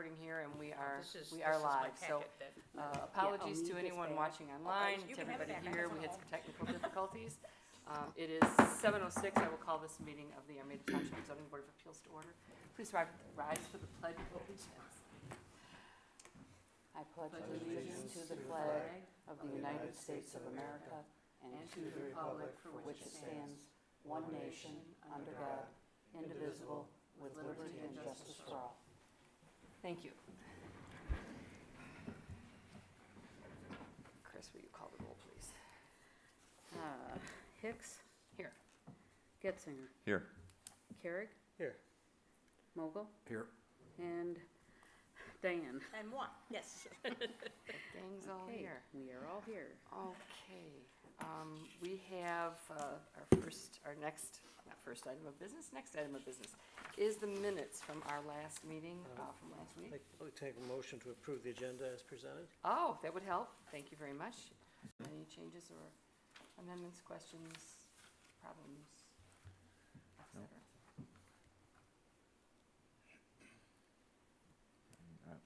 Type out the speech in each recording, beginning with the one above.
recording here, and we are This is my live. So packet that- apologies to need this anyone back. watching online, you to can have it everybody back. I here. have We it had all. some technical difficulties. It is 7:06. I will call this meeting of the Armada Township Zoning Board of Appeals to order. Please rise for the Pledge of Allegiance. I pledge allegiance to the flag of the United States of America and to the republic for which it stands, one nation, under God, indivisible, with liberty and justice for all. Thank you. Chris, will you call the roll, please? Hicks, Here. Getzinger, Here. Carrick. Here. Mogul, Here. and Diane. And one, yes. The gang's all Okay, here. we are all here. Okay, we have next item of business is the minutes from our last meeting, from last week. I'll take a motion to approve the agenda as presented. Oh, that would help. Thank you very much. Any changes or amendments, questions, problems, et cetera?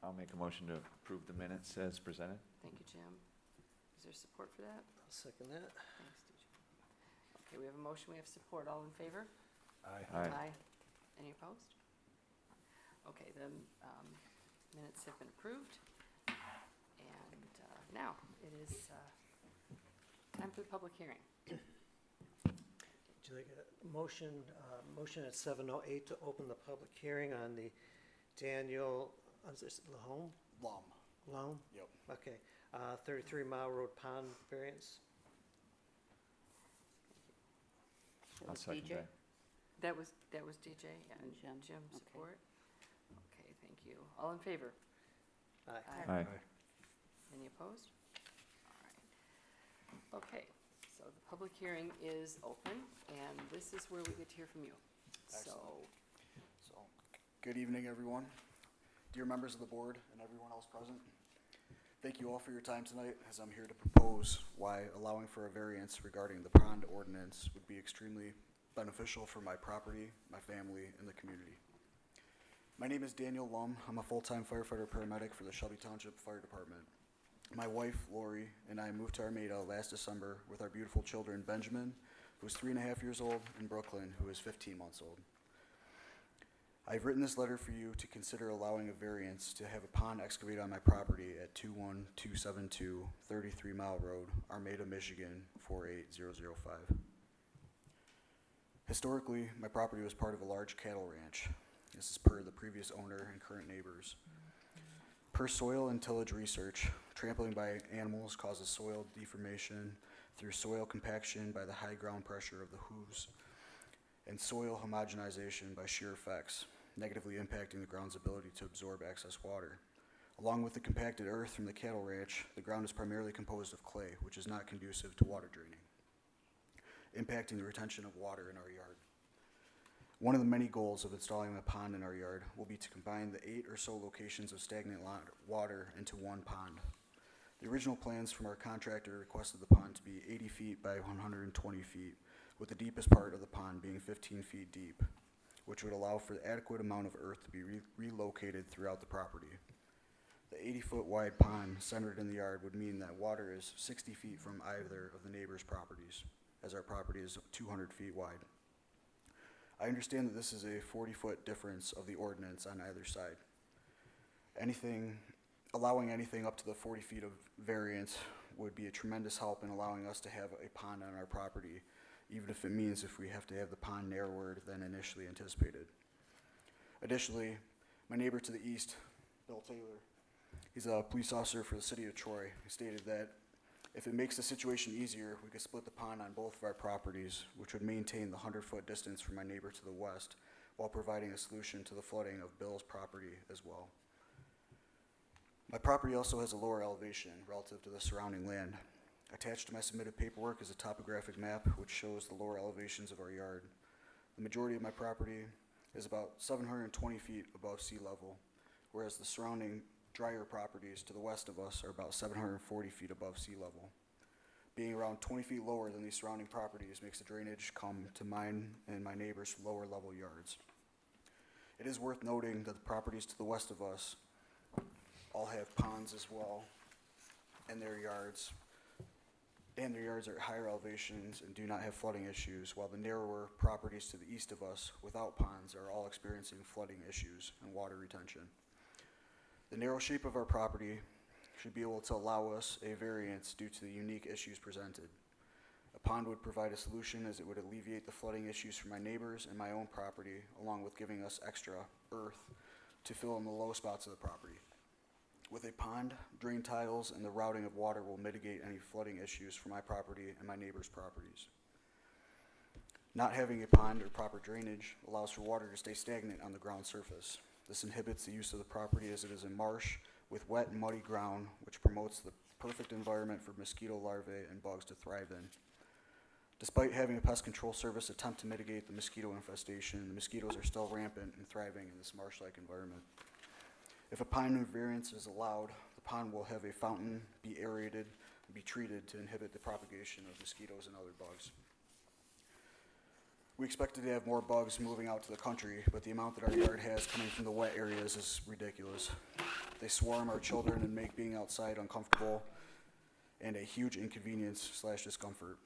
I'll make a motion to approve the minutes as presented. Thank you, Jim. Is there support for that? I'll second that. Thanks, DJ. Okay, we have a motion, we have support. All in favor? Aye. Any opposed? Okay, the minutes have been approved. And now it is time for the public hearing. Do they get a motion at 7:08 to open the public hearing on the Daniel, is this Lahome? Lum? Yep. Okay, 33 Mile Road Pond variance. I'll second that. That was DJ and Jim. Jim Okay. support. Okay, thank you. All in favor? Aye. Aye. Any opposed? All right. Okay, so the public hearing is open, and this is where we get to hear from you. Excellent. So, good evening, everyone. Dear members of the board and everyone else present, thank you all for your time tonight, as I'm here to propose why allowing for a variance regarding the pond ordinance would be extremely beneficial for my property, my family, and the community. My name is Daniel Lum. I'm a full-time firefighter paramedic for the Shelby Township Fire Department. My wife, Lori, and I moved to Armada last December with our beautiful children, Benjamin, who is 3.5 years old, and Brooklyn, who is 15 months old. I've written this letter for you to consider allowing a variance to have a pond excavated on my property at 21272 33 Mile Road, Armada, Michigan 48005. Historically, my property was part of a large cattle ranch. This is per the previous owner and current neighbors. Per soil and tillage research, trampling by animals causes soil deformation through soil compaction by the high ground pressure of the hooves and soil homogenization by shear effects, negatively impacting the ground's ability to absorb excess water. Along with the compacted earth from the cattle ranch, the ground is primarily composed of clay, which is not conducive to water draining, impacting the retention of water in our yard. One of the many goals of installing a pond in our yard will be to combine the 8 or so locations of stagnant water into one pond. The original plans from our contractor requested the pond to be 80 feet by 120 feet, with the deepest part of the pond being 15 feet deep, which would allow for the adequate amount of earth to be relocated throughout the property. The 80-foot wide pond centered in the yard would mean that water is 60 feet from either of the neighbors' properties, as our property is 200 feet wide. I understand that this is a 40-foot difference of the ordinance on either side. Allowing anything up to the 40 feet of variance would be a tremendous help in allowing us to have a pond on our property, even if it means if we have to have the pond narrower than initially anticipated. Additionally, my neighbor to the east, Bill Taylor, he's a police officer for the city of Troy, stated that if it makes the situation easier, we could split the pond on both of our properties, which would maintain the 100-foot distance from my neighbor to the west, while providing a solution to the flooding of Bill's property as well. My property also has a lower elevation relative to the surrounding land. Attached to my submitted paperwork is a topographic map which shows the lower elevations of our yard. The majority of my property is about 720 feet above sea level, whereas the surrounding drier properties to the west of us are about 740 feet above sea level. Being around 20 feet lower than these surrounding properties makes the drainage come to mine and my neighbors' lower level yards. It is worth noting that the properties to the west of us all have ponds as well in their yards. And their yards are at higher elevations and do not have flooding issues, while the narrower properties to the east of us without ponds are all experiencing flooding issues and water retention. The narrow shape of our property should be able to allow us a variance due to the unique issues presented. A pond would provide a solution as it would alleviate the flooding issues for my neighbors and my own property, along with giving us extra earth to fill in the low spots of the property. With a pond, drain tiles, and the routing of water will mitigate any flooding issues for my property and my neighbors' properties. Not having a pond or proper drainage allows for water to stay stagnant on the ground surface. This inhibits the use of the property as it is a marsh with wet and muddy ground, which promotes the perfect environment for mosquito larvae and bugs to thrive in. Despite having a pest control service attempt to mitigate the mosquito infestation, the mosquitoes are still rampant and thriving in this marsh-like environment. If a pond variance is allowed, the pond will have a fountain, be aerated, and be treated to inhibit the propagation of mosquitoes and other bugs. We expected to have more bugs moving out to the country, but the amount that our yard has coming from the wet areas is ridiculous. They swarm our children and make being outside uncomfortable and a huge inconvenience / discomfort.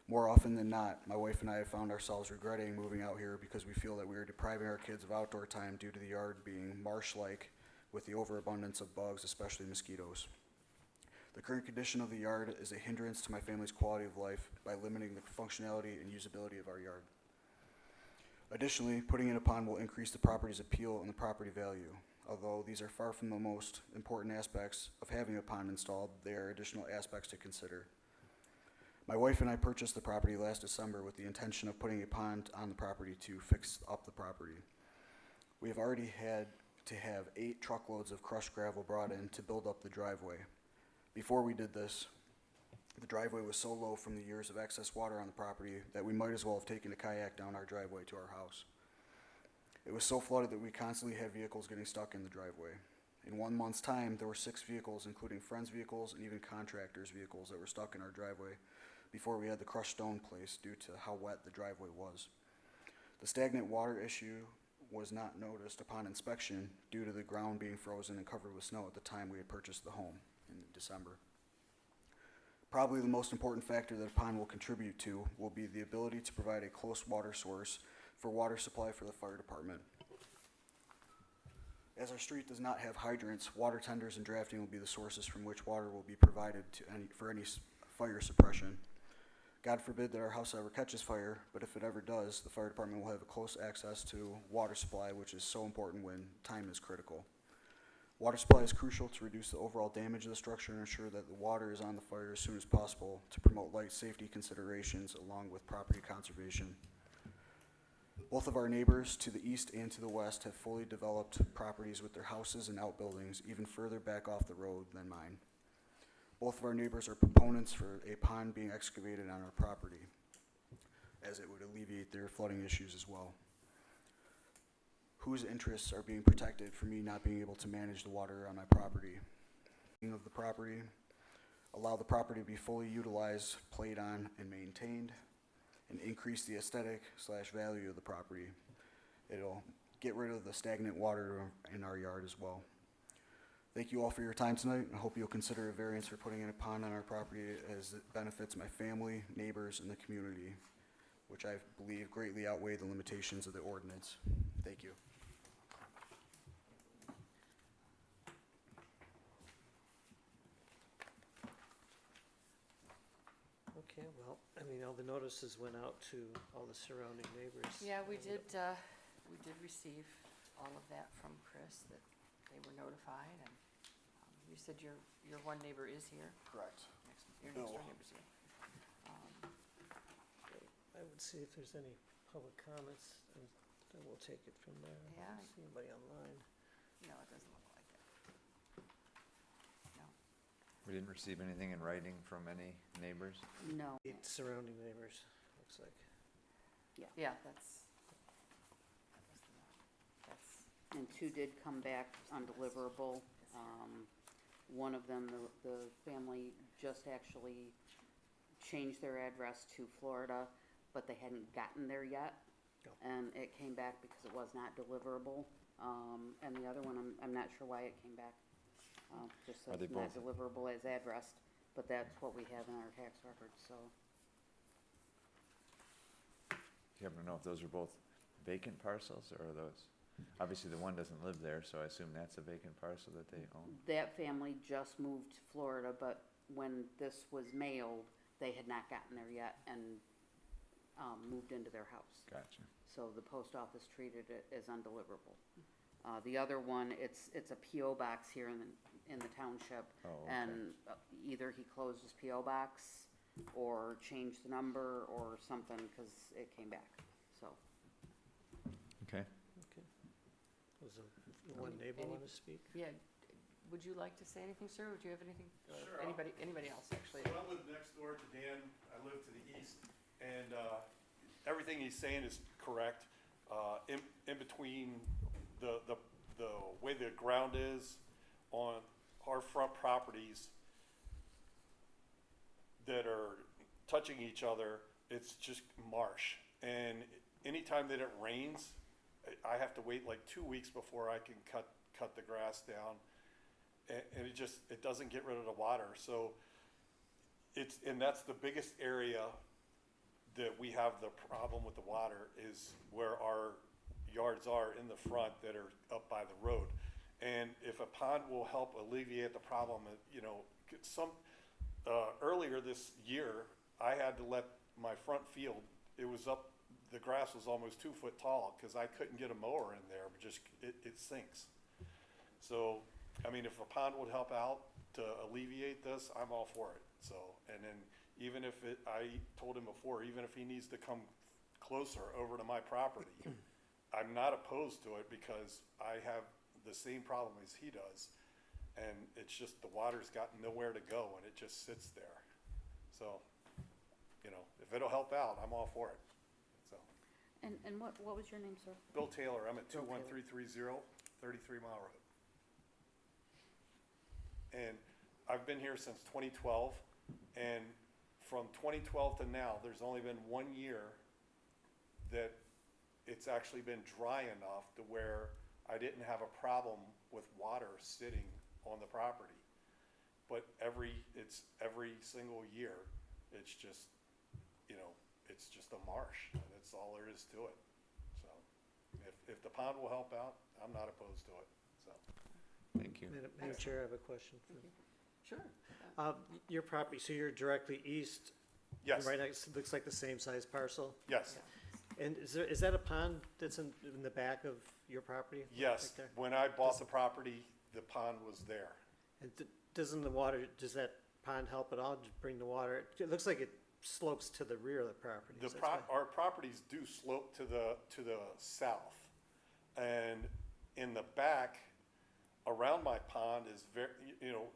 More often than not, my wife and I have found ourselves regretting moving out here because we feel that we are depriving our kids of outdoor time due to the yard being marsh-like with the overabundance of bugs, especially mosquitoes. The current condition of the yard is a hindrance to my family's quality of life by limiting the functionality and usability of our yard. Additionally, putting in a pond will increase the property's appeal and the property value. Although these are far from the most important aspects of having a pond installed, they are additional aspects to consider. My wife and I purchased the property last December with the intention of putting a pond on the property to fix up the property. We have already had to have 8 truckloads of crushed gravel brought in to build up the driveway. Before we did this, the driveway was so low from the years of excess water on the property that we might as well have taken a kayak down our driveway to our house. It was so flooded that we constantly had vehicles getting stuck in the driveway. In 1 month's time, there were 6 vehicles, including friends' vehicles and even contractors' vehicles that were stuck in our driveway before we had the crushed stone placed due to how wet the driveway was. The stagnant water issue was not noticed upon inspection due to the ground being frozen and covered with snow at the time we had purchased the home in December. Probably the most important factor that a pond will contribute to will be the ability to provide a close water source for water supply for the fire department. As our street does not have hydrants, water tenders and drafting will be the sources from which water will be provided for any fire suppression. God forbid that our house ever catches fire, but if it ever does, the fire department will have a close access to water supply, which is so important when time is critical. Water supply is crucial to reduce the overall damage of the structure and ensure that the water is on the fire as soon as possible to promote light safety considerations along with property conservation. Both of our neighbors to the east and to the west have fully developed properties with their houses and outbuildings even further back off the road than mine. Both of our neighbors are proponents for a pond being excavated on our property, as it would alleviate their flooding issues as well. Whose interests are being protected for me not being able to manage the water on my property? Of the property, allow the property to be fully utilized, played on, and maintained, and increase the aesthetic / value of the property. It'll get rid of the stagnant water in our yard as well. Thank you all for your time tonight. I hope you'll consider a variance for putting in a pond on our property as it benefits my family, neighbors, and the community, which I believe greatly outweigh the limitations of the ordinance. Thank you. Okay, well, I mean, all the notices went out to all the surrounding neighbors. Yeah, we did receive all of that from Chris, that they were notified, and you said your one neighbor is here? Correct. Your next door neighbor's here. I would see if there's any public comments, and then we'll take it from there. Yeah. I don't see anybody online. No, it doesn't look like it. No. We didn't receive anything in writing from any neighbors? No. 8 surrounding neighbors, looks like. Yeah, that's. And 2 did come back undeliverable. One of them, the family just actually changed their address to Florida, but they hadn't gotten there yet. Oh. And it came back because it was not deliverable. And the other one, I'm not sure why it came back. Just Are says they not both- deliverable as addressed, but that's what we have in our tax record, so. Do you happen to know if those are both vacant parcels, or are those, obviously the one doesn't live there, so I assume that's a vacant parcel that they own? That family just moved to Florida, but when this was mailed, they had not gotten there yet and, moved into their house. Gotcha. So the post office treated it as undeliverable. The other one, it's a PO box here in the township. Oh, okay. And either he closed his PO box or changed the number or something, cause it came back, so. Okay. Okay. Was the one neighbor Any- want to speak? Yeah, would you like to say anything, sir? Would you have anything? Sure. Anybody else, actually? So I live next door to Dan, I live to the east, and everything he's saying is correct. In between the way the ground is on our front properties that are touching each other, it's just marsh. And anytime that it rains, I have to wait like 2 weeks before I can cut the grass down. And it doesn't get rid of the water. So and that's the biggest area that we have the problem with the water, is where our yards are in the front that are up by the road. And if a pond will help alleviate the problem, earlier this year, I had to let my front field, the grass was almost 2 foot tall, cause I couldn't get a mower in there, but it sinks. So, I mean, if a pond would help out to alleviate this, I'm all for it, so. And then even if I told him before, even if he needs to come closer over to my property, I'm not opposed to it, because I have the same problem as he does. And it's just the water's got nowhere to go, and it just sits there. So, if it'll help out, I'm all for it, so. And what was your name, sir? Bill Taylor, I'm at Bill Taylor. 21330, 33 Mile Road. And I've been here since 2012, and from 2012 to now, there's only been 1 year that it's actually been dry enough to where I didn't have a problem with water sitting on the property. But every single year, it's just, it's just a marsh, and that's all there is to it. So, if the pond will help out, I'm not opposed to it, so. Thank you. Madam Chair, I have a question. Sure. Your property, so you're directly east? Yes, Right next, looks like the same size parcel? yes, And is that a pond that's in the back of your property? yes. Right there? When I bought the property, the pond was there. And does that pond help at all to bring the water? It looks like it slopes to the rear of the property. Our properties do slope to the south, and in the back, around my pond is very,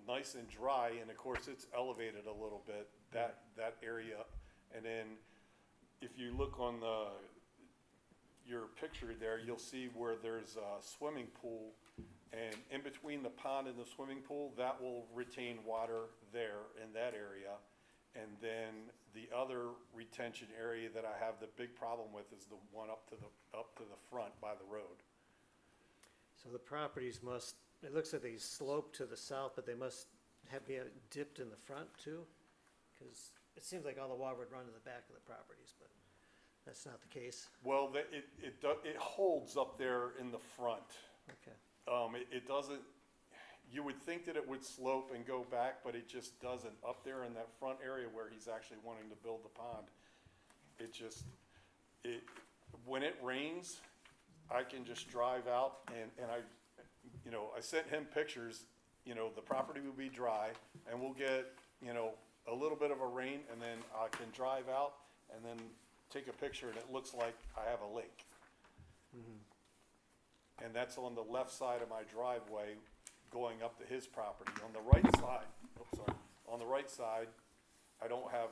nice and dry, and of course, it's elevated a little bit, that area. And then, if you look on your picture there, you'll see where there's a swimming pool, and in between the pond and the swimming pool, that will retain water there in that area. And then the other retention area that I have the big problem with is the one up to the front by the road. So the properties it looks like they slope to the south, but they must be dipped in the front too? Because it seems like all the water would run to the back of the properties, but that's not the case. Well, it holds up there in the front. Okay. It doesn't, you would think that it would slope and go back, but it just doesn't. Up there in that front area where he's actually wanting to build the pond, when it rains, I can just drive out and I sent him pictures, the property will be dry, and we'll get, a little bit of a rain, and then I can drive out and then take a picture, and it looks like I have a lake. And that's on the left side of my driveway going up to his property. On the right side, I don't have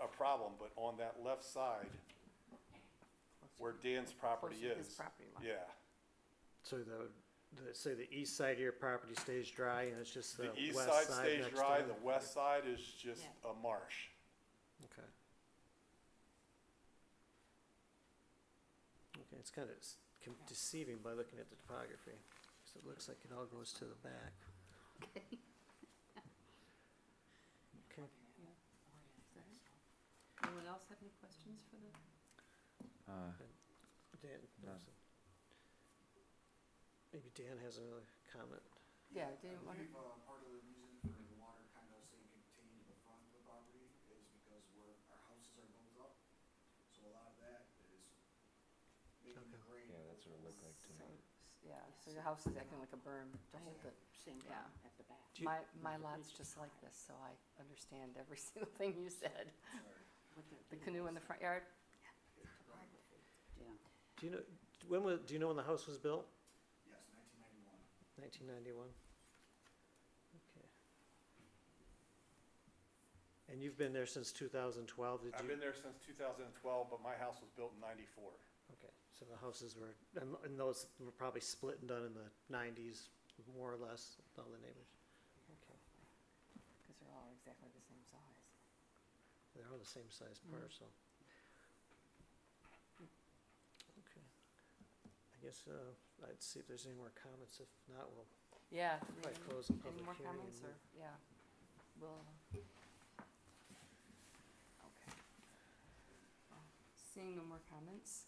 a problem, but on that left side, where Dan's property Close to his is, property line. yeah. So say the east side of your property stays dry and it's just the The east west side side stays next dry, to it? the west side is just Yeah. a marsh. Okay. Okay, it's kind of deceiving by looking at the topography, because it looks like it all goes to the back. Okay, Anyone else have any questions for the? Dan, None. maybe Dan has another comment. Yeah, do you I want to? believe, part of the reason for the water kind of staying contained to the front of the property is because our houses are built up. So a lot of that is making the grade. Yeah, that's what it looked like to So, me. yeah, so your house is acting like a berm to hold it. Same Yeah. problem at the back. Do you- My lot's just like this, so I understand every single thing you said. The canoe in the front yard? Yeah. Do you know when the house was built? Yes, 1991. 1991? Okay. And you've been there since 2012, did you? I've been there since 2012, but my house was built in 94. Okay, so the houses were, and those were probably split and done in the 90s, more or less, all the neighbors? Okay, Because they're all exactly the same size. they're all the same size parcel. Okay. I guess I'd see if there's any more comments. If not, we'll Yeah. probably close the Any public more hearing. and comments or, move- yeah, we'll, okay. Well, seeing no more comments,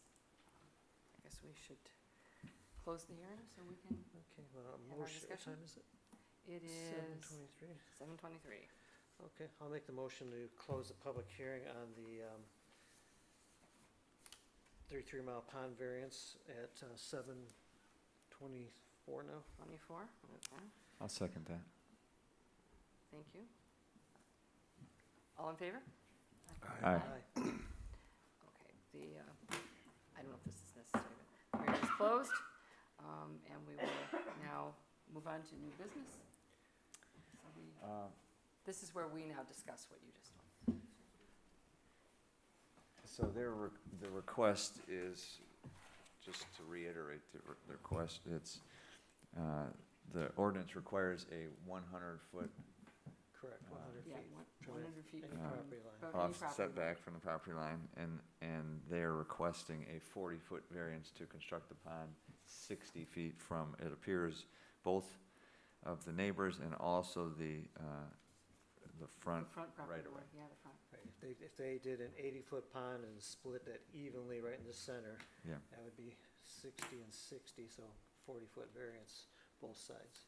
I guess we should close the hearing so we can, Okay, well, our motion, what discussion? time is it? it is 7:23. 7:23. Okay, I'll make the motion to close the public hearing on the 33 Mile Pond variance at 7:24 now. 24, okay, I'll second that. thank you. All in favor? Aye. Okay, the, I don't know if this is necessary, but the hearing is closed, and we will now move on to new business. So this is where we now discuss what you just told. So the request is, just to reiterate the request, it's, the ordinance requires a 100-foot Correct, 100 Yeah, feet. 100 feet Any from, property line. from any off property. setback from the property line, and they're requesting a 40-foot variance to construct the pond 60 feet from, it appears, both of the neighbors and also the front The front property right-of-way. line, yeah, the front. Right, if they did an 80-foot pond and split that evenly right in the center, Yeah. that would be 60 and 60, so 40-foot variance, both sides.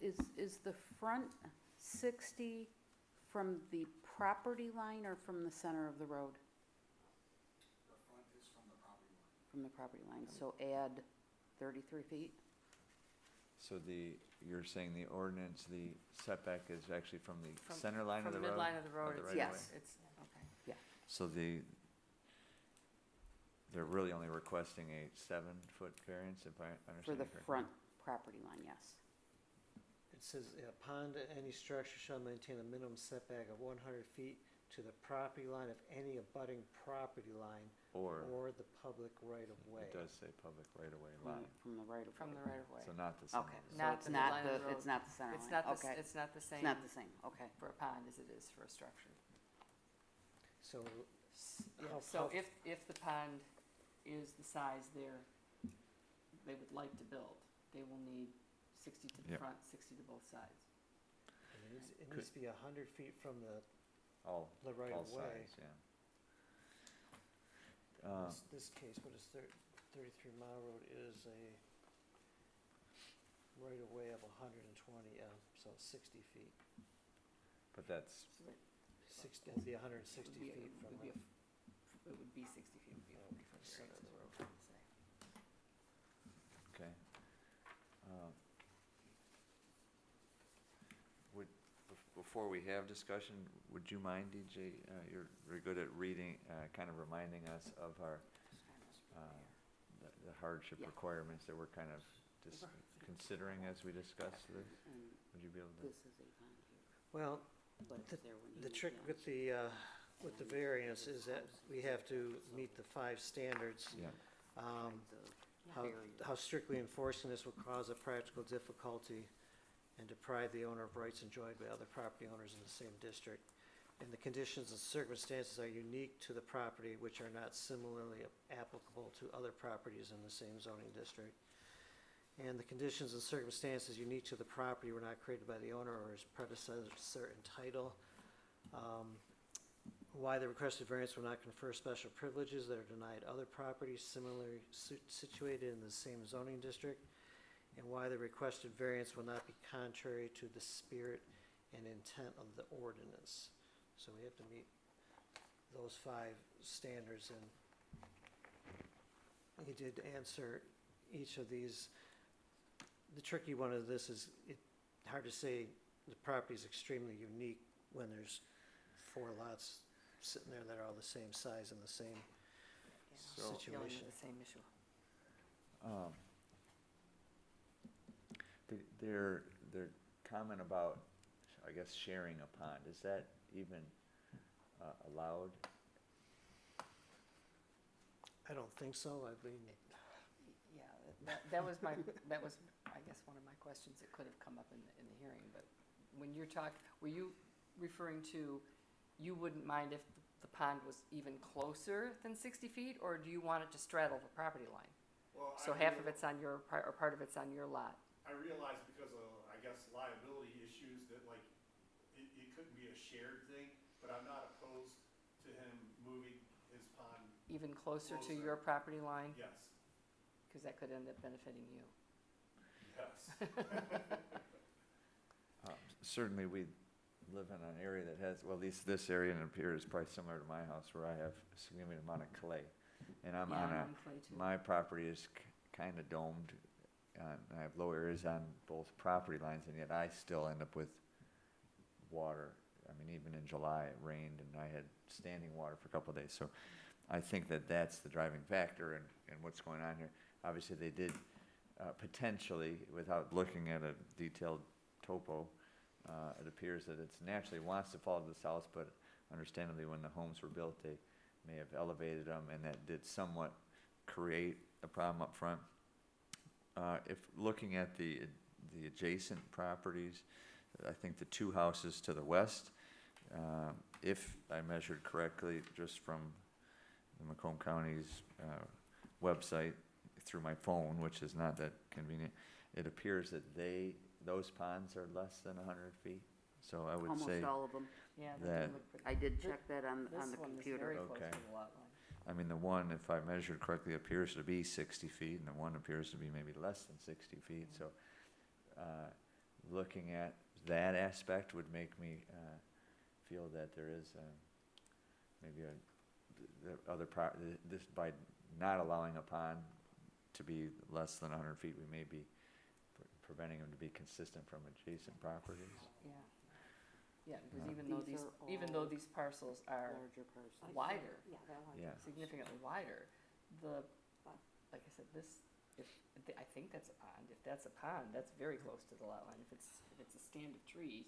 Is the front 60 from the property line or from the center of the road? The front is from the property line. From the property line, so add 33 feet? So you're saying the ordinance, the setback is actually from the From- center line of the From the road? midline of the road, the it's, right-of-way? Yes. it's, okay. So they're really only requesting a 7-foot variance, if I understand For the correctly? front property line, yes. It says, a pond, any structure shall maintain a minimum setback of 100 feet to the property line of any abutting property line Or, or the public right-of-way. it does say public right-of-way From- line, From the right of way. From the right of way. so not the center. Okay, of the so Not it's the not midline of the the, road. it's not the center line, It's not the, okay. it's not the It's same not the same, okay. for a pond as it is for a structure. So, Yeah, How- so how- if the pond is the size they would like to build, they will need 60 to the Yep. front, 60 to both sides. it needs to be 100 feet from the All right of way. sides, yeah. This case, what is 33 Mile Road is a right of way of 120, so 60 feet. But that's, So that 60, that'd be would 160 be, feet from the, it would be 60 feet, would be a 40-foot Center variance, of is the what I'm road. trying to say. okay. Before we have discussion, would you mind, DJ, you're very good at reading, kind of reminding us of our, the hardship Yeah. requirements that we're kind of just considering as we discuss this? And Would you be able to? this is a pond here, well, but it's there when you. the move trick down. with the variance is that we have to meet the 5 standards. Yeah, Um, The How buried. how strictly enforcing this will cause a practical difficulty and deprive the owner of rights enjoyed by other property owners in the same district. And the conditions and circumstances are unique to the property, which are not similarly applicable to other properties in the same zoning district. And the conditions and circumstances unique to the property were not created by the owner or his predecessor in title. Why the requested variance will not confer special privileges that are denied other properties similarly situated in the same zoning district. And why the requested variance will not be contrary to the spirit and intent of the ordinance. So we have to meet those 5 standards, and he did answer each of these. The tricky one of this is, hard to say the property is extremely unique when there's 4 lots sitting there that are all the same size and the same So- Dealing with situation. the same issue. Their comment about, I guess, sharing a pond, is that even allowed? I don't think so. I mean, Yeah, that was my, that was, I guess, one of my questions that could have come up in the hearing, but when you're were you referring to, you wouldn't mind if the pond was even closer than 60 feet, or do you want it to straddle the property line? Well, So half of it's on your, or part of it's on your lot? I realize because of, I guess, liability issues that like, it couldn't be a shared thing, but I'm not opposed to him moving his pond, Even closer to Closer. your property line? yes, Because that could end up benefiting you. yes. Certainly, we live in an area that has, well, at least this area, and it appears probably similar to my house, where I have a significant amount of clay. And I'm Yeah, on I'm clay too. my property is kind of domed, and I have low areas on both property lines, and yet I still end up with water. I mean, even in July, it rained, and I had standing water for a couple of days. So I think that that's the driving factor in what's going on here. Obviously, they did potentially, without looking at a detailed topo, it appears that it's naturally wants to fall to the south, but understandably, when the homes were built, they may have elevated them, and that did somewhat create a problem up front. If looking at the adjacent properties, I think the 2 houses to the west, if I measured correctly, just from the Macomb County's website through my phone, which is not that convenient, it appears that those ponds are less than 100 feet. So I would say, Almost all of them. Yeah, they that- do look pretty. I did check that on This the one is computer. very close Okay. to the lot line. I mean, the one, if I measured correctly, appears to be 60 feet, and the one appears to be maybe less than 60 feet. So looking at that aspect would make me feel that there is maybe this, by not allowing a pond to be less than 100 feet, we may be preventing them to be consistent from adjacent properties. Yeah. Yeah, because Yeah. even though these parcels are Larger parcels. wider, Yeah, they're larger. Yeah. significantly wider, like I said, I think that's a pond. If that's a pond, that's very close to the lot line. If it's a stand of trees,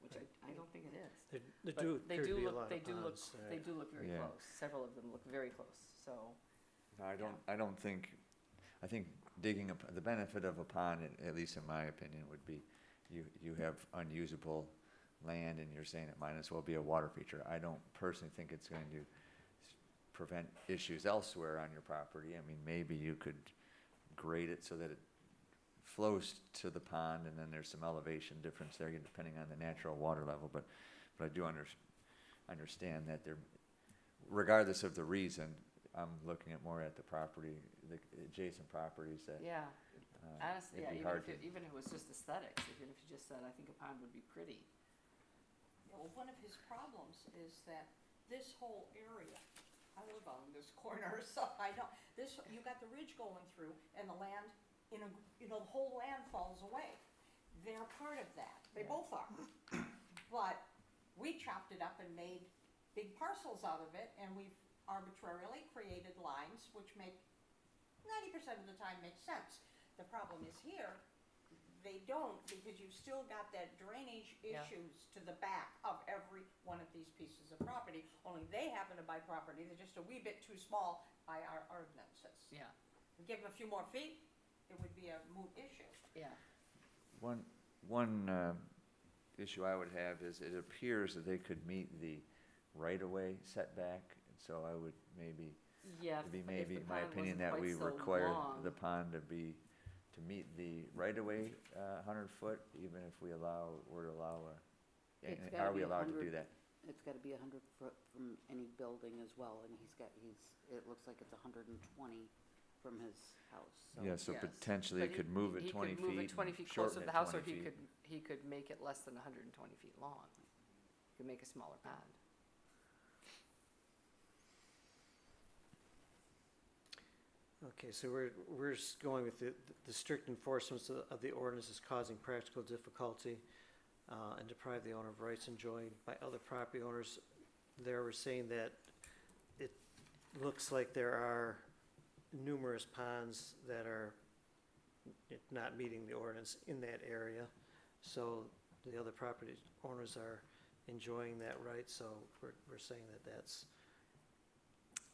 which I don't think it is. there But do they appear to do be a look- lot they of do look- ponds. They do look very Yeah. close. Several of them look very close, so. No, I don't think, I think digging the benefit of a pond, at least in my opinion, would be you have unusable land and you're saying it might as well be a water feature. I don't personally think it's going to prevent issues elsewhere on your property. I mean, maybe you could grade it so that it flows to the pond, and then there's some elevation difference there depending on the natural water level, but I do understand that there, regardless of the reason, I'm looking at more at the property, the adjacent properties that, Yeah, honestly, it'd yeah, be hard even if it was just aesthetics, even if you just said, I think a pond would be pretty. Well, one of his problems is that this whole area, I live on this corner, so I know, you got the ridge going through and the land, the whole land falls away. They're part of that, they Yeah. both are. But we chopped it up and made big parcels out of it, and we've arbitrarily created lines which make 90% of the time make sense. The problem is here, they don't, because you've still got that drainage Yeah. issues to the back of every one of these pieces of property, only they happen to buy property, they're just a wee bit too small by our ordinances. Yeah, We give them a few more feet, it would be a moot issue. yeah. One issue I would have is it appears that they could meet the right-of-way setback, and so I would maybe, Yeah. it'd be if maybe the my pond opinion wasn't that we quite so require long. the pond to be to meet the right-of-way, 100 foot, even if we were to allow It's and gotta are we be allowed to do 100 that? It's gotta be 100 foot from any building as well, and it looks like it's 120 from his house, so. Yeah, so Yes, potentially but it could move it he 20 could move feet, it 20 and feet closer shorten to it the house, or 20 feet. he could make it less than 120 feet long. He could make a smaller pond. Okay, so we're just going with the strict enforcement of the ordinance is causing practical difficulty and deprive the owner of rights enjoyed by other property owners. There we're saying that it looks like there are numerous ponds that are not meeting the ordinance in that area. So the other property owners are enjoying that right, so we're saying that's,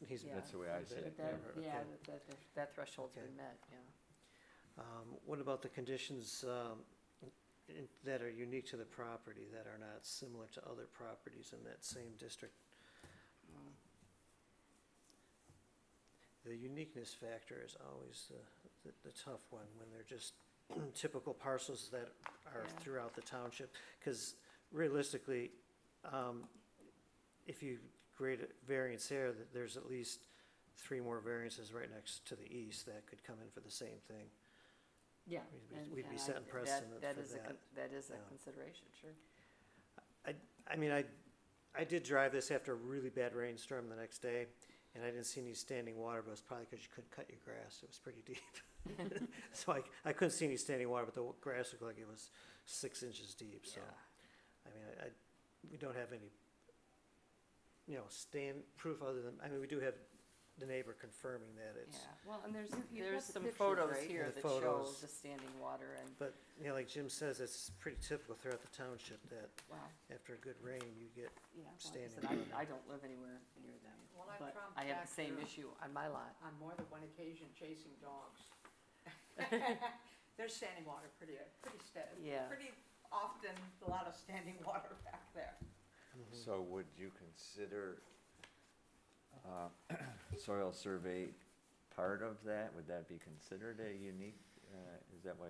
Yeah. That's the way I see it. But that, okay. yeah, that threshold's Okay. been met, yeah. What about the conditions that are unique to the property that are not similar to other properties in that same district? The uniqueness factor is always the tough one when they're just typical parcels that are Yeah. throughout the township. Because realistically, if you grade a variance here, there's at least 3 more variances right next to the east that could come in for the same thing. Yeah. We'd be and setting precedent that for is a that. that is a Yeah. consideration, sure. I mean, I did drive this after a really bad rainstorm the next day, and I didn't see any standing water, but it was probably because you couldn't cut your grass. It was pretty deep. So I couldn't see any standing water, but the grass looked like it was 6 inches deep, so. Yeah. I mean, we don't have any, proof other than, I mean, we do have the neighbor confirming that it's, Yeah, well, and there's You've there's got the some pictures, photos right? here Yeah, that show photos. the standing water and, but, like Jim says, it's pretty typical throughout the township that wow, after a good rain, you get, yeah. Well, like I Standing said, water. I don't live anywhere near them, Well, I've but trumped I have back the same through issue on my lot. on more than one occasion chasing dogs. There's standing water pretty steady. Yeah. Pretty often, a lot of standing water back there. So would you consider soil survey part of that? Would that be considered a unique, is that why,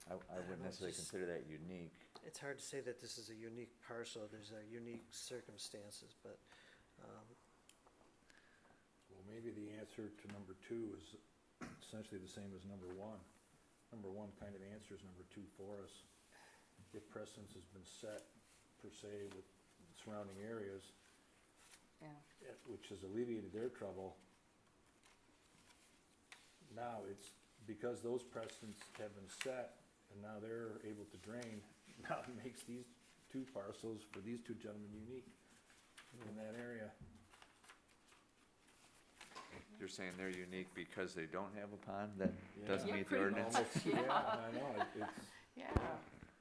I wouldn't necessarily just- consider that unique. it's hard to say that this is a unique parcel, there's unique circumstances, but, Well, maybe the answer to number 2 is essentially the same as number 1. Number 1 kind of answers number 2 for us. If precedence has been set, per se, with surrounding areas, Yeah, which has alleviated their trouble, now it's because those precedents have been set, and now they're able to drain, now it makes these 2 parcels for these 2 gentlemen unique in that area. You're saying they're unique because they don't have a pond that doesn't Yeah, meet the pretty ordinance? much. Yeah, Yeah. I know, it's, yeah,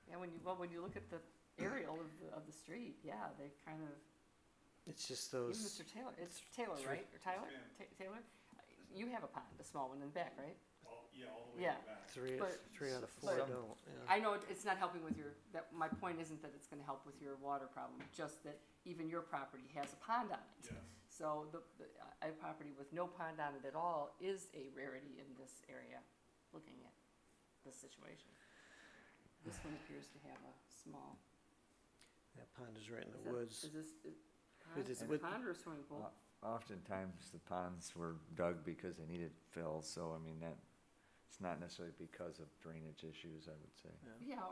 yeah, when you look at the aerial of the street, yeah, they kind of, it's just even those, Mr. Taylor, it's Taylor, right, or Tyler? Taylor? You have a pond, a small one in the back, right? All the way Yeah. back. three out of 4 but- don't, yeah. I know it's not helping with my point isn't that it's gonna help with your water problem, just that even your property has a pond on it. Yes. So a property with no pond on it at all is a rarity in this area, looking at this situation. This one appears to have a small. That pond is right in Is the that- woods. Is this, It is pond, with- pond or a swimming pool? Oftentimes, the ponds were dug because they needed fill, so I mean, it's not necessarily because of drainage issues, I would say. Yeah,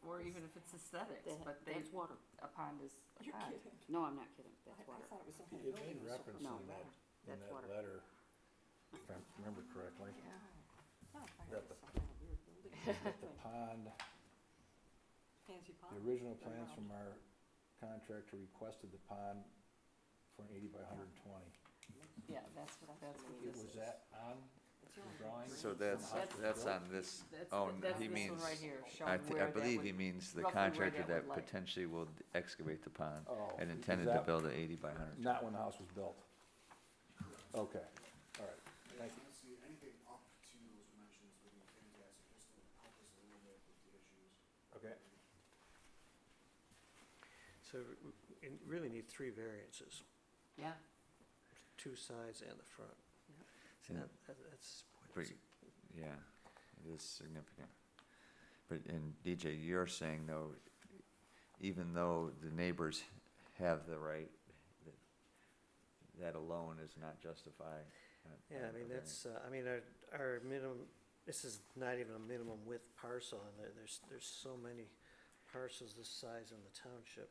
or even if it's aesthetics, but That's water. a pond is a You're pond. kidding. No, I'm not kidding, I that's water. thought it was some kind it of made building or something. reference No, in that that's water. letter, if I remember correctly, Yeah. Oh, I thought that it was some kind of weird building or that the something. pond, Fancy pond. the original Go plans around. from our contractor requested the pond for an 80 by 120. Yeah, that's what this Was is. that on It's the only drawing? So that's on this, That's, oh, that's he this means, one right here, I showing where I that believe would- he means the roughly where contractor that that would lie. potentially will excavate the pond Oh, and is intended to that build an 80 by 100. Not when the house was built? Okay, all right, thank you. Honestly, anything up to those dimensions would be fantastic, just to help us a little bit with the issues. Okay, So we really need 3 variances, Yeah, 2 sides and the front. See, That's, boy, But- that's- Yeah, it is significant. But, and DJ, you're saying though, even though the neighbors have the right, that alone is not justified. Yeah, I mean, that's, I mean, our minimum, this is not even a minimum width parcel, and there's so many parcels this size in the township.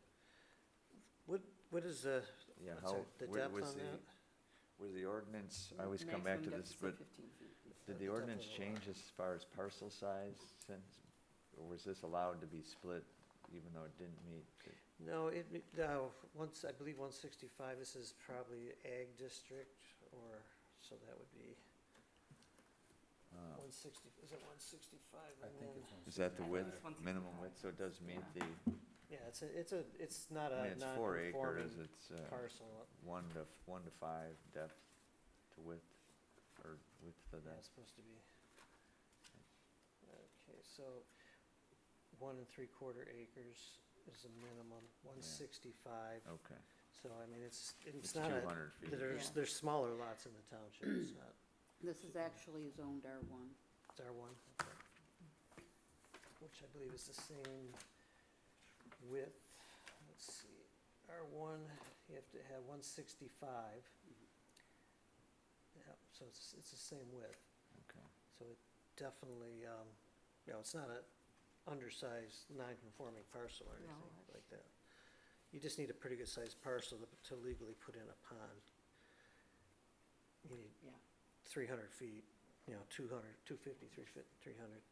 What is the, Yeah, what's how, the where depth was on the, that? was the ordinance, I always come back to Maximum this, depth but is 15 feet. did the ordinance Definitely a lot. change as far as parcel size since, or was this allowed to be split even though it didn't meet? No, once, I believe 165, this is probably ag district, or, so that would be 160, is it 165? I And think then- it's Is that the I think width, it's 165. minimum width, so it does meet Yeah. the, Yeah, it's not I a mean, it's 4 acres, non-conforming it's, parcel. 1 to 5 depth to width, or width to Yeah, depth. it's supposed to be. Okay, so 1 3/4 acres is a minimum, 165. Okay, So I mean, it's it's not a, 200 feet. Yeah. there's smaller lots in the township, it's not, This is actually zoned R1. it's R1, okay. Which I believe is the same width. Let's see, R1, you have to have 165. Yeah, so it's the same width. Okay. So it definitely, you know, it's not a undersized, non-conforming parcel or No, anything it's- like that. You just need a pretty good sized parcel to legally put in a pond. You need Yeah. 300 feet, you know, 200, 250, 300.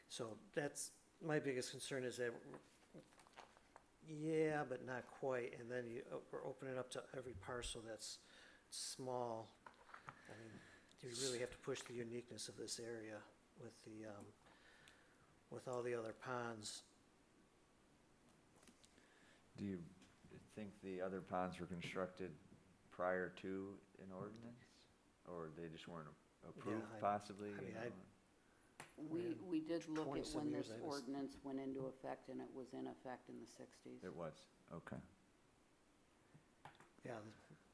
So that's, my biggest concern is that, yeah, but not quite, and then we're opening up to every parcel that's small. I mean, you really have to push the uniqueness of this area with the, with all the other ponds. Do you think the other ponds were constructed prior to an ordinance? Or they just weren't approved I- possibly? I mean, you know? We did look at 20-some when years, this I was- ordinance went into effect, and it was in effect in the 60s. It was, okay. Yeah,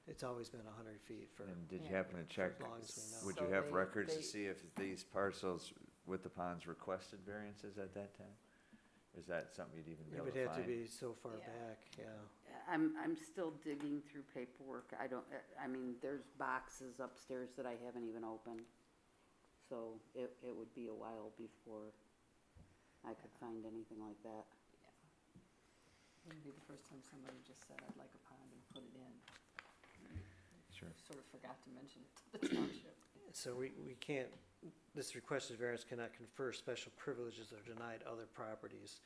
it's always been 100 feet for, And did you Yeah. happen to check, as long as we know. would So you have they- records to they- see if these parcels with the ponds requested variances at that time? Is that something you'd even be It able would to have to find? be so far Yeah. back, yeah. I'm still digging through paperwork. I mean, there's boxes upstairs that I haven't even opened. So it would be a while before I could find anything like that. Wouldn't be the first time somebody just said, I'd like a pond and put it in. Sure. Sort of forgot to mention it to the township. So we can't, this requested variance cannot confer special privileges or denied other properties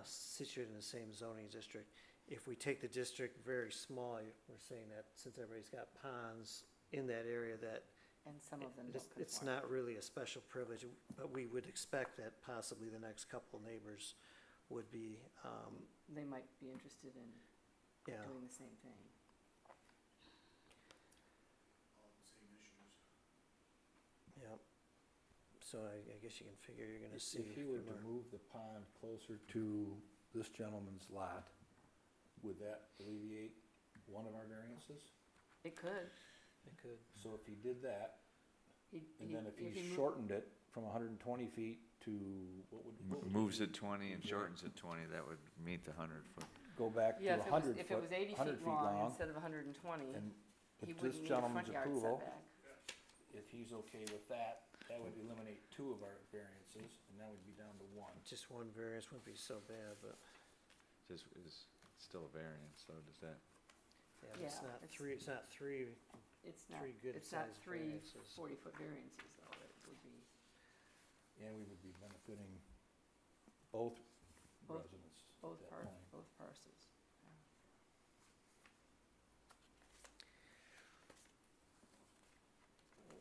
situated in the same zoning district. If we take the district very small, we're saying that since everybody's got ponds in that area, that And some of them don't conform. it's not really a special privilege, but we would expect that possibly the next couple neighbors would be, They might be interested in yeah. doing the same thing. Yeah. So I guess you can figure you're gonna see. If you were from to our- move the pond closer to this gentleman's lot, would that alleviate one of our variances? It could. It could. So if he did that, and then if he moved- shortened it from 120 feet to, what would? Moves it 20 and shortens it 20, that would meet the 100-foot. Go back to Yeah, 100 if it foot, was 80 100 feet feet long long, instead of 120, and he with wouldn't this need a gentleman's front yard approval, setback. if he's okay with that, that would eliminate 2 of our variances, and that would be down to 1. Just one variance wouldn't be so bad, but, Just is still a variance, so does that, yeah, but it's Yeah, not it's- three, it's not three, It's not, three good it's not sized three variances. 40-foot variances, though. It would be And we would be benefiting both Both- residents at both that part, point. both parcels.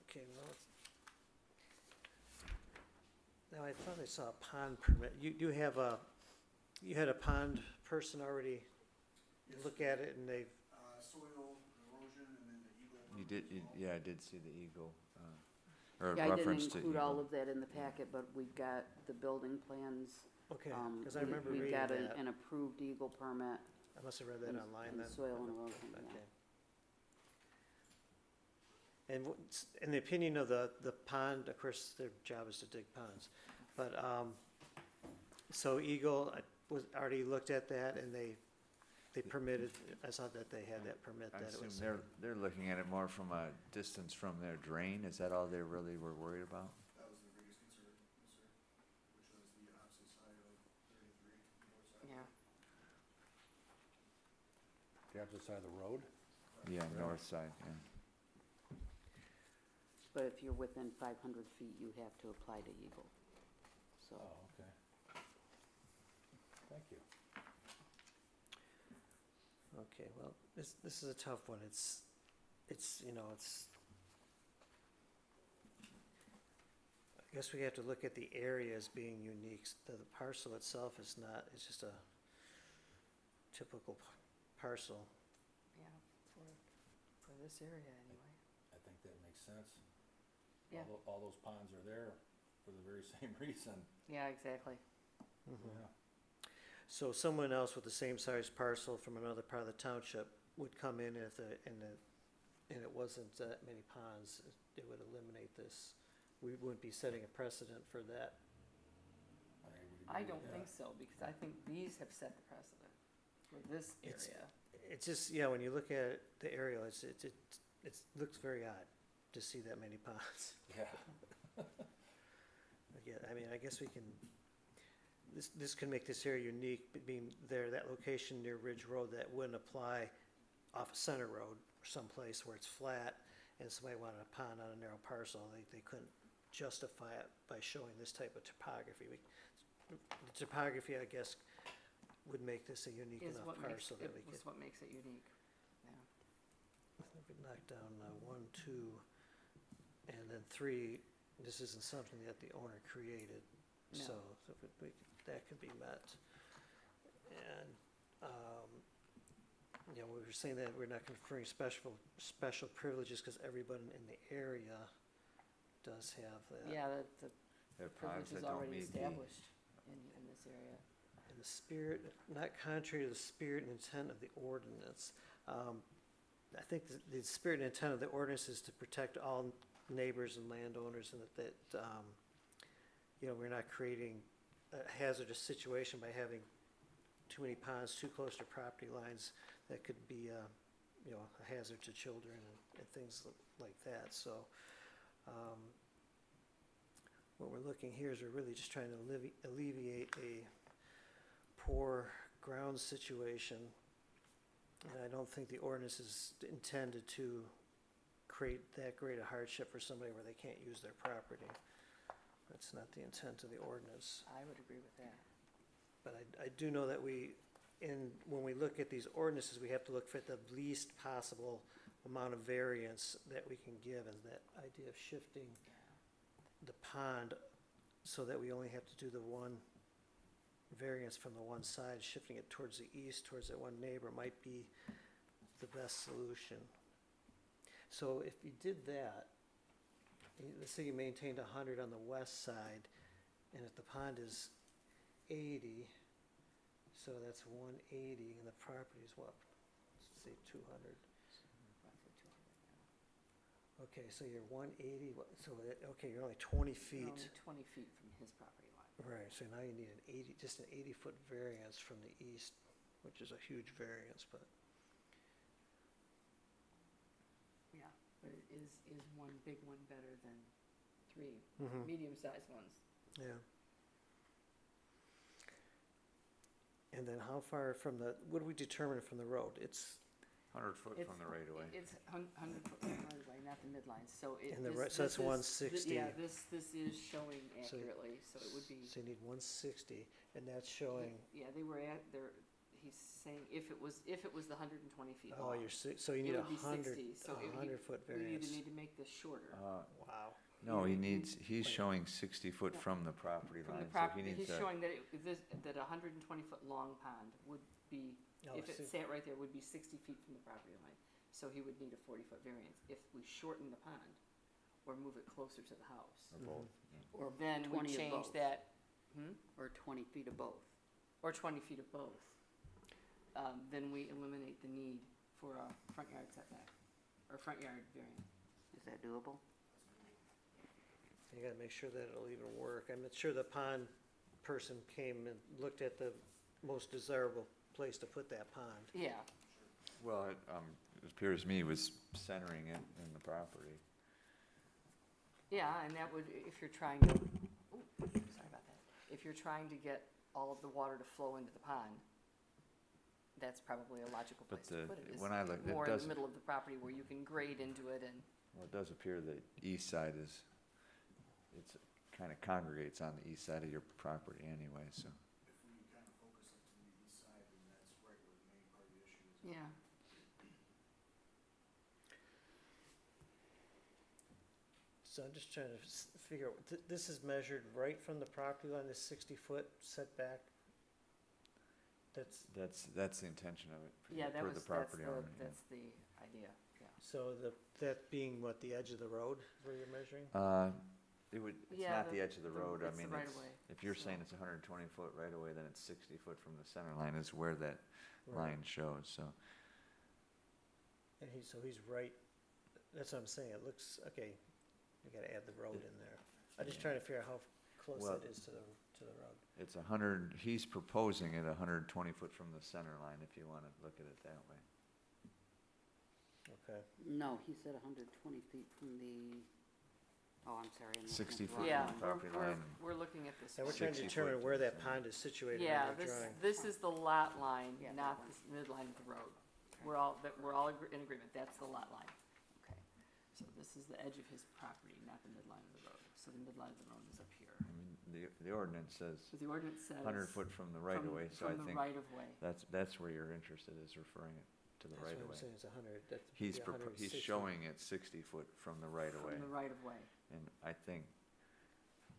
okay, well, now I thought I saw a pond permit. You have you had a pond person already look at it and they've, Soil erosion and then the eagle. you did, yeah, I did see the eagle, or Yeah, I didn't reference to include all eagle. of that in the packet, but we've got the building plans. okay, cause I We- remember reading We've got that. an approved eagle permit I must have read that and online and then. soil and erosion, yeah. Okay. And in the opinion of the pond, of course, their job is to dig ponds. But, so Eagle was, already looked at that and they permitted, I saw that they had that permit, I that it assume was. they're looking at it more from a distance from their drain, is that all they really were worried about? That was their biggest concern, yes, sir, which was the opposite side of 33, north side. Yeah. The opposite side of the road? Yeah, north side, yeah. But if you're within 500 feet, you have to apply to Eagle. So, Oh, okay. Thank you. Okay, well, this is a tough one. It's, you know, I guess we have to look at the area as being unique. The parcel itself is not, it's just a typical parcel. Yeah, for this area anyway. I think that makes sense. Yeah. All those ponds are there for the very same reason. Yeah, exactly. Yeah. So someone else with the same size parcel from another part of the township would come in and it wasn't that many ponds, it would eliminate this. We wouldn't be setting a precedent for that. would agree I with don't that. think so, because I think these have set the precedent for this It's- area. It's just, yeah, when you look at the aerial, it looks very odd to see that many ponds. Yeah. Yeah, I mean, I guess we can, this can make this area unique, being there, that location near Ridge Road, that wouldn't apply off a center road or someplace where it's flat and somebody wanted a pond on a narrow parcel, they couldn't justify it by showing this type of topography. The topography, I guess, would make this a unique Is enough what makes, parcel that we it could. was what makes it unique, yeah. If we knock down 1, 2, and then 3, this isn't something that the owner created, No. so that could be met. And, you know, we were saying that we're not conferring special privileges because everyone in the area does have that. Yeah, the There are ponds privilege is that don't already meet the, established in this area. In the spirit, not contrary to the spirit and intent of the ordinance. I think the spirit and intent of the ordinance is to protect all neighbors and landowners, and that you know, we're not creating a hazardous situation by having too many ponds too close to property lines that could be, you know, a hazard to children and things like that. So, what we're looking here is we're really just trying to alleviate a poor ground situation. And I don't think the ordinance is intended to create that great a hardship for somebody where they can't use their property. That's not the intent of the ordinance. I would agree with that. But I do know that when we look at these ordinances, we have to look for the least possible amount of variance that we can give, and that idea of shifting the pond so that we only have to do the one variance from the one side, shifting it towards the east, towards that one neighbor, might be the best solution. So if you did that, let's say you maintained 100 on the west side, and if the pond is 80, so that's 180, and the property is what? Let's say 200. Roughly 200 now. Okay, so you're 180, okay, you're only 20 You're feet. only 20 feet from his property line. Right, so now you need just an 80-foot variance from the east, which is a huge variance, but. Yeah, but is one big one better than 3 Mhm. medium-sized ones? Yeah. And then how far from what do we determine from the road? It's 100 foot from the right of way. It's 100 foot from the right of way, not the midline, so it. And the this- right- so this that's is- 160. Yeah, this is showing So- accurately, so it would be. So you need 160, and that's showing, Yeah, they were he's saying if it was the 120 feet oh, long. so you need It a would be 100, 60, so a 100-foot We either variance. need to make this shorter. Wow. No, you- he's showing 60 foot No. from the property From line, the so he property, needs he's to, showing that that a 120-foot long pond would be, Oh, if I it see. sat right there, would be 60 feet from the property line. So he would need a 40-foot variance if we shorten the pond or move it closer to the house. or both. Or then we 20 of change both. that, or 20 feet of both. or 20 feet of both. Then we eliminate the need for a front yard setback, or front yard variance. Is that doable? You gotta make sure that it'll even work. I'm not sure the pond person came and looked at the most desirable place to put that pond. Yeah, Well, it appears to me was centering it in the property. yeah, and that would, if you're trying to, ooh, sorry about that. If you're trying to get all of the water to flow into the pond, that's probably a logical But place to put it, is when I look, it more in does, the middle of the property where you can grade into it and, well, it does appear the east side is, it's, kind of congregates on the east side of your property anyway, so. If we kind of focus it to the east side, then that's right where the main part of the issue is. yeah. So I'm just trying to figure out, this is measured right from the property line, this 60-foot setback? That's, That's the intention of it, Yeah, that per was, the property owner. yeah. that's the idea, yeah. so that being what, the edge of the road where you're measuring? It's Yeah, not the edge of the road, I it's the mean, right it's, of way, if you're so- saying it's 120 foot right away, then it's 60 foot from the center line is where that Right. line shows, so. And so he's right, that's what I'm saying, it looks, okay, you gotta add the road in there. I'm just trying to figure out how close Well- that is to the road. It's 100, he's proposing it 120 foot from the center line, if you wanna look at it that way. Okay, No, he said 120 feet from the, oh, I'm sorry. I'm looking at 60 the foot wrong Yeah, one. property line. we're looking at this. now we're one. trying to 60 determine foot where to the that center. pond is situated Yeah, in the drawing. this is the lot line, Yeah, not that the midline of the road. We're all in agreement, that's the lot line. Okay, so this is the edge of his property, not the midline of the road. So the midline of the road is up here. I mean, the ordinance says So the ordinance says. 100 foot from the right of way, so I From the think right of way. that's where you're interested, is referring it to the That's right what of I'm way. saying, it's 100, that's. He's yeah, 160. showing it 60 foot from the right of way. From the right of way. And I think,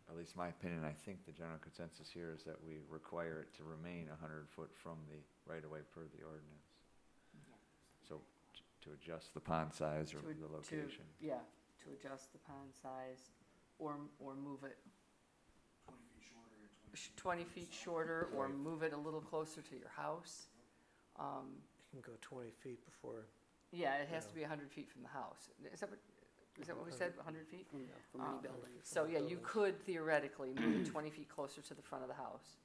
at least my opinion, I think the general consensus here is that we require it to remain 100 foot from the right of way per the ordinance. So to adjust the pond size or To- the location. Yeah, to adjust the pond size or move it 20 feet shorter 20 feet shorter and 20 feet. or move it a little closer to your house. You can go 20 feet before, Yeah, it has Yeah. to be 100 feet from the house. Is that what we said, 100 feet? From any Um, building. So, yeah, you could theoretically move it 20 feet closer to the front of the house,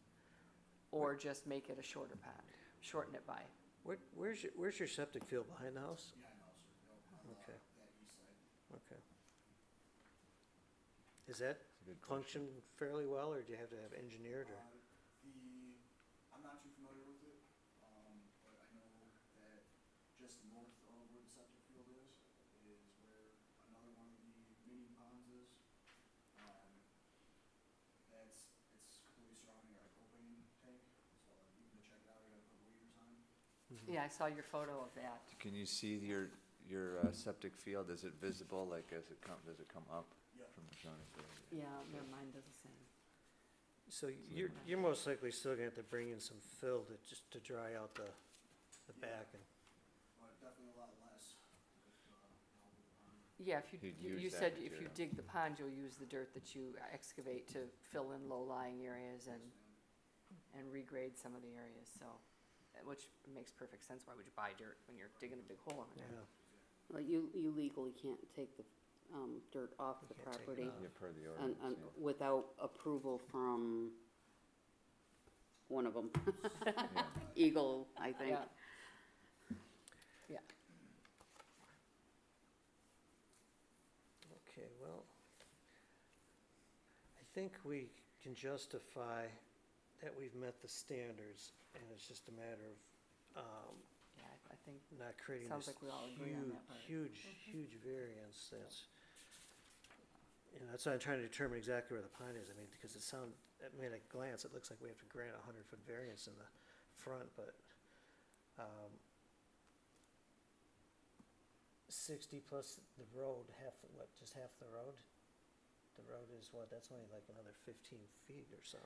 or just make it a shorter pond, shorten it by. where's your septic field, behind the house? Yeah, I know, sir. No, Okay. that east side. Okay. Is that It's a good question. function fairly well, or do you have to have engineered, or? I'm not too familiar with it, but I know that just north of where the septic field is where another one of the mini ponds is. It's completely surrounding our propane tank, so even to check it out, I gotta put waders on. Yeah, I saw your photo of that. Can you see your septic field? Is it visible, like does it come up Yep. from the zoning board? Yeah, no, mine does the same. So you're most likely still gonna have to bring in some fill to dry out the back and. But definitely a lot less with, the help of the pond. Yeah, if You'd you use that said if you material. dig the pond, you'll use the dirt that you excavate to fill in low-lying areas and regrade some of the areas, so, which makes perfect sense. Why would you buy dirt when you're digging a big hole in it? Yeah. Well, you legally can't take the dirt off the You can't take it property off. Yeah, per the ordinance, yeah. without approval from one of them. Yeah. Eagle, I think. Yeah. Yeah, Okay, well, I think we can justify that we've met the standards, and it's just a matter of, yeah, I think, not creating Sounds this like we all agree on that part. huge variance that's, that's why I'm trying to determine exactly where the pond is. I mean, because at a glance, it looks like we have to grant a 100-foot variance in the front, but, 60 plus the road, just half the road? The road is what, that's only like another 15 feet or so.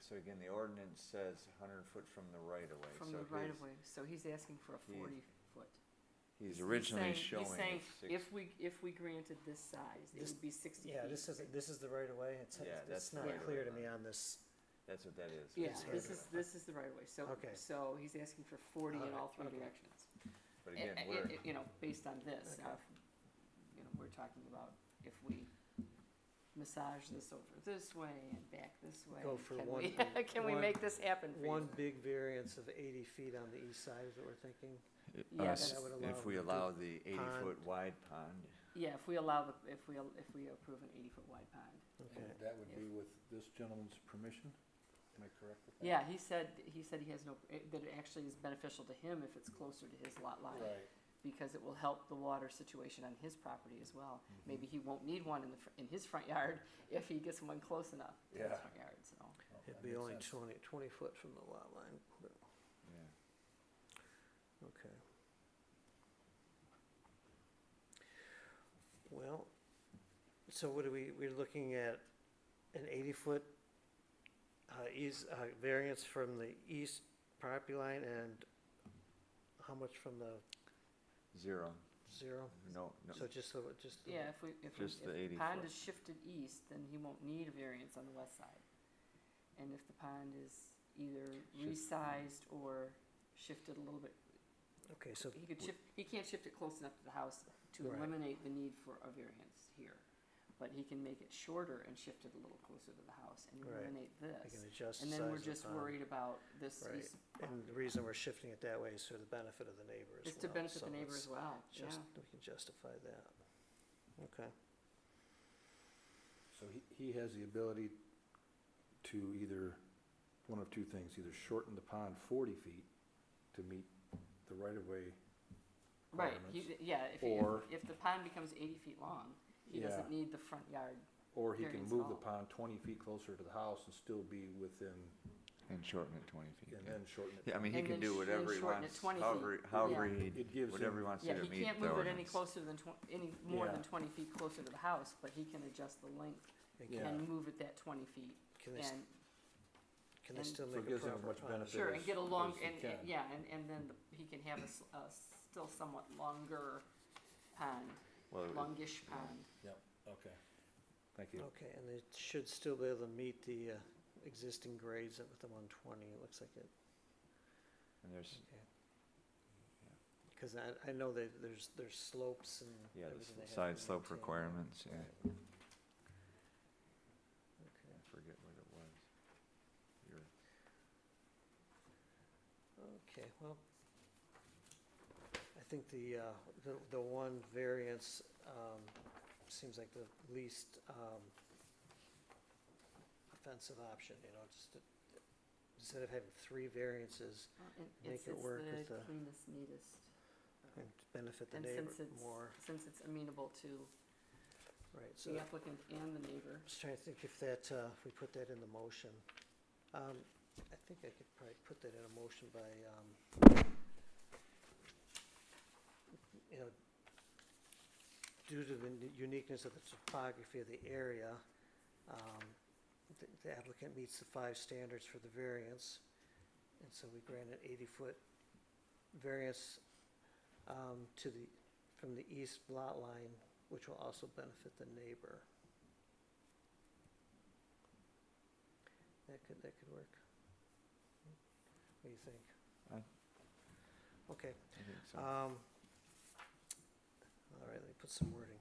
So again, the ordinance says 100 foot from the right of way. from so the right his- of way, so he's asking for a he- 40-foot. He's originally He's showing saying, it if we granted this size, it would be 60 feet. Yeah, this is the right of way. Yeah, that's It's not the right of clear way to me line. on this. That's what that is. Yeah, It's this here. is the right of way, so, Okay. so he's asking for 40 in Alright, all three okay. directions. But again, we're, you know, based on this, now, if, you know, we're talking about if we massage this over this way and back this way. Go for can one we- big- Can we one- make this happen for you? One big variance of 80 feet on the east side is what we're thinking. Yeah, us, that would if allow we them to allow the 80-foot pond. wide pond, Yeah, if we allow the, if we approve an 80-foot wide pond. Okay. And that would be with this gentleman's permission? Am I correct with that? Yeah, he said he has no, that it actually is beneficial to him if it's closer to his lot line. Right. Because it will help the water situation on his property as well. Mm-hmm. Maybe he won't need one in his front yard if he gets one close enough to his Yeah. front yard, so. Oh, It'd that be makes only sense. 20 foot from the lot line, but, yeah. okay. Well, so what are we're looking at an 80-foot variance from the east property line and how much from the Zero, zero? no, no, So just the. Yeah, if Just the 80 the pond foot. is shifted east, then he won't need a variance on the west side. And if the pond is either resized or shifted a little bit, Okay, so, he can't shift it close enough to the house to Right. eliminate the need for a variance here. But he can make it shorter and shift it a little closer to the house and Right. eliminate I this. can adjust the And size then of we're the just pond. worried about this Right. east. And the reason we're shifting it that way is for the benefit of the neighbor as well. It's to benefit so the neighbor it's as well, yeah. We can justify that. Okay. So he has the ability to either, one of two things, either shorten the pond 40 feet to meet the right-of-way Right, requirements, yeah, or- if the pond becomes 80 feet long, he Yeah. doesn't need the front yard. or he can variance move at the all. pond 20 feet closer to the house and still be within, and shorten it 20 feet. and yeah. then shorten it. Yeah, I mean, he And can then do whatever he shorten it wants, 20 however, feet. however Yeah. he, It gives whatever he him- wants to Yeah, do to he meet can't the move it any ordinance. closer than any more than Yeah. 20 feet closer to the house, but he can adjust the length And Yeah. and move it that 20 feet. Can they, And, can they and- still So make it a gives him proper much pond? benefit. sure, and get a long, as he and, can. yeah, and then he can have a still somewhat longer pond, Well, it- longish pond. Yep, okay. Thank you. Okay, and they should still be able to meet the existing grades with the 120, it looks like it. and there's, Because I know that there's slopes and yeah, everything they the have side to slope maintain. requirements, yeah. Right. Okay. I forget what it was. Your- Okay, well, I think the one variance, seems like the least, offensive option, you know, just to, instead of having 3 variances Make It's it work with the the- cleanest, neatest. and benefit the And neighbor more, since it's amenable to right, so. the applicant and the neighbor. Just trying to think if that, if we put that in the motion. I think I could probably put that in a motion by, you know, due to the uniqueness of the topography of the area, the applicant meets the 5 standards for the variance. And so we grant an 80-foot variance, from the east lot line, which will also benefit the neighbor. That could work. What do you think? Okay, I think so. all right, let me put some wording.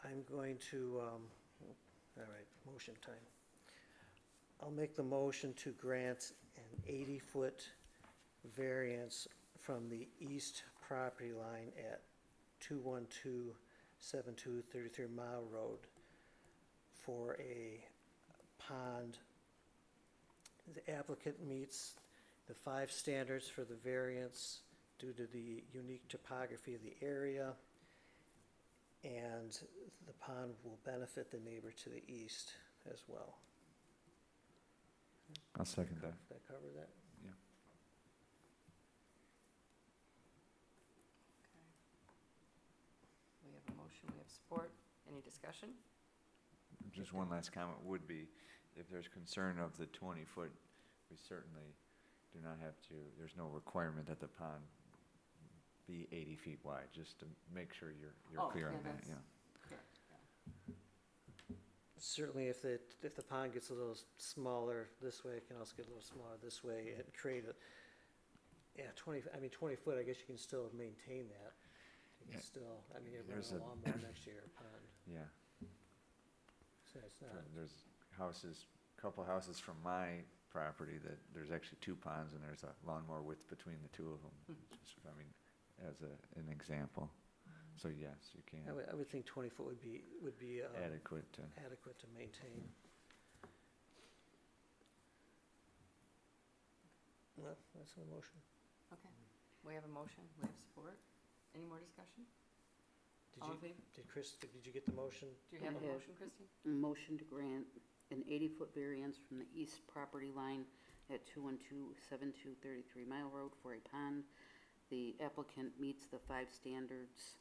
I'm going to, all right, motion time. I'll make the motion to grant an 80-foot variance from the east property line at 21272 33 Mile Road for a pond. The applicant meets the 5 standards for the variance due to the unique topography of the area, and the pond will benefit the neighbor to the east as well. I'll second that. Did I cover that? Yeah. We have a motion, we have support. Any discussion? Just one last comment would be, if there's concern of the 20-foot, we certainly do not have to, there's no requirement that the pond be 80 feet wide, just to make sure you're Oh, clear on yeah, that, that's- yeah. Correct, yeah. Certainly, if the pond gets a little smaller this way, it can also get a little smaller this way, and create Yeah, 20 foot, I guess you can still maintain that. You can Yeah. still, I mean, you're There's running a a- lawnmower next to your pond, Yeah, so it's not, there's houses, couple houses from my property that there's actually two ponds and there's a lawnmower width between the two of them. Just, I mean, as an example. So yes, you can, I would think 20 foot would be adequate to. adequate to maintain. Well, that's a motion. Okay, we have a motion, we have support. Any more discussion? All in favor? Did you get the motion? Do you have a I have. motion, Christine? Motion to grant an 80-foot variance from the east property line at 2127233 Mile Road for a pond. The applicant meets the 5 standards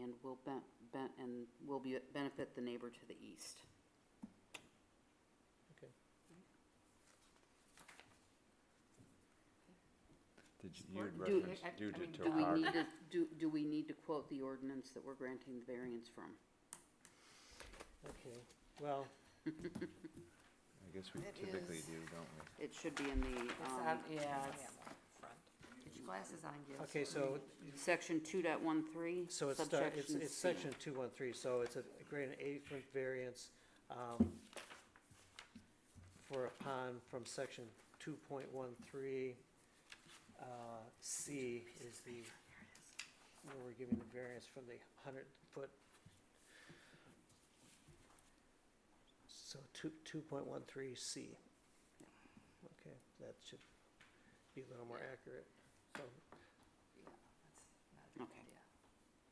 and will benefit the neighbor to the east. Okay. Did you, Support? you'd Do- reference I due mean, to do Do we topography. need to, do we need to quote the ordinance that we're granting the variance from? Okay, well, I guess we It typically is- do, don't we? It should be in the, It's on, yeah, it's, Front. get your glasses on, Gibbs. okay, so, section 2.13, so it's, subsection it's C. section 213, so it's a grant an 80-foot variance, for a pond from section 2.13, C is the, where we're giving the variance from the 100-foot. So 2.13C. Okay, that should be a little more accurate. So, Yeah, that's not a good Okay. idea.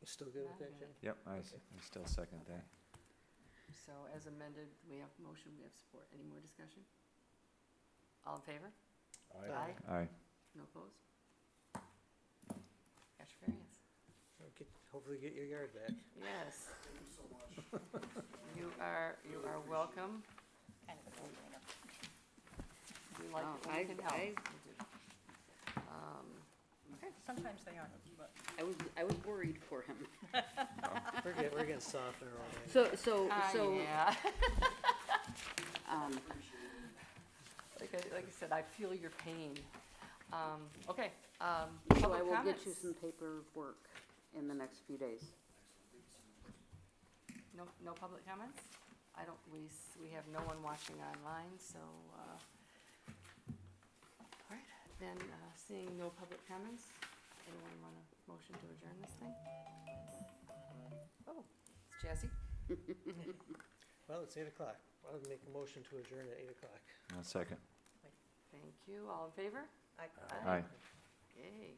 you still good with that, Jim? Yep, I still second that. So as amended, we have motion, we have support. Any more discussion? All in favor? Aye. Aye. No opposed? Got your variance. Hopefully get your yard back. Yes. You are welcome. Kind of a no-brainer. We like, Oh, we can help. I- We do. Okay. Sometimes they aren't, but. I was worried for him. We're getting soft in our own way. So, Yeah. um, Like I said, I feel your pain. Okay, so I public will get comments? you some paperwork in the next few days. No public comments? I don't, we have no one watching online, so, all right, then, seeing no public comments, anyone want a motion to adjourn this thing? Oh, it's Jesse? Well, it's 8 o'clock. I would make a motion to adjourn at 8 o'clock. I'll second. Thank you, all in favor? Aye. Yay,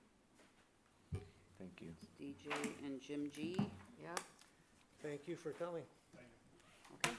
Thank you. DJ and Jim G. yep. Thank you for coming. Okay.